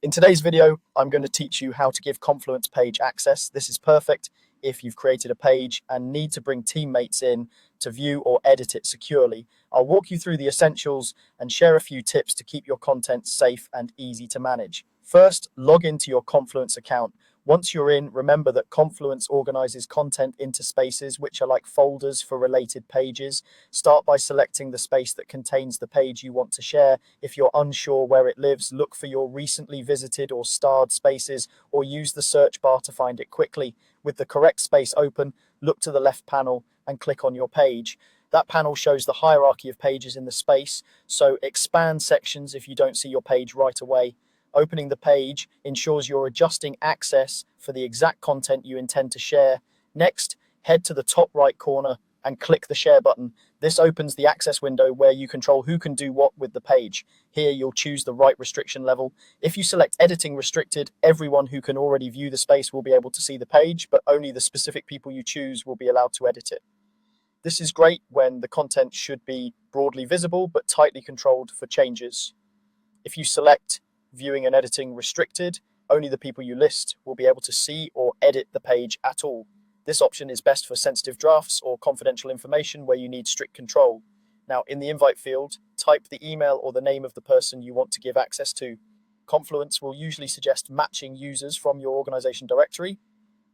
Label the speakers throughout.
Speaker 1: In today's video, I'm going to teach you how to give Confluence page access. This is perfect if you've created a page and need to bring teammates in to view or edit it securely. I'll walk you through the essentials and share a few tips to keep your content safe and easy to manage. First, log into your Confluence account. Once you're in, remember that Confluence organizes content into spaces, which are like folders for related pages. Start by selecting the space that contains the page you want to share. If you're unsure where it lives, look for your recently visited or starred spaces, or use the search bar to find it quickly. With the correct space open, look to the left panel and click on your page. That panel shows the hierarchy of pages in the space, so expand sections if you don't see your page right away. Opening the page ensures you're adjusting access for the exact content you intend to share. Next, head to the top right corner and click the share button. This opens the access window where you control who can do what with the page. Here you'll choose the right restriction level. If you select editing restricted, everyone who can already view the space will be able to see the page, but only the specific people you choose will be allowed to edit it. This is great when the content should be broadly visible but tightly controlled for changes. If you select viewing and editing restricted, only the people you list will be able to see or edit the page at all. This option is best for sensitive drafts or confidential information where you need strict control. Now, in the invite field, type the email or the name of the person you want to give access to. Confluence will usually suggest matching users from your organization directory.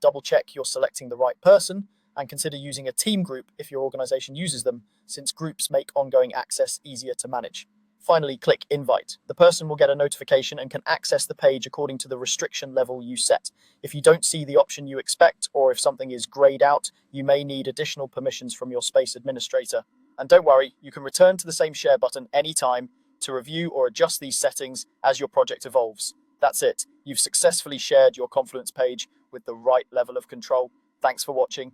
Speaker 1: Double check you're selecting the right person and consider using a team group if your organization uses them, since groups make ongoing access easier to manage. Finally, click Invite. The person will get a notification and can access the page according to the restriction level you set. If you don't see the option you expect, or if something is grayed out, you may need additional permissions from your space administrator. And don't worry, you can return to the same share button anytime to review or adjust these settings as your project evolves. That's it. You've successfully shared your Confluence page with the right level of control. Thanks for watching.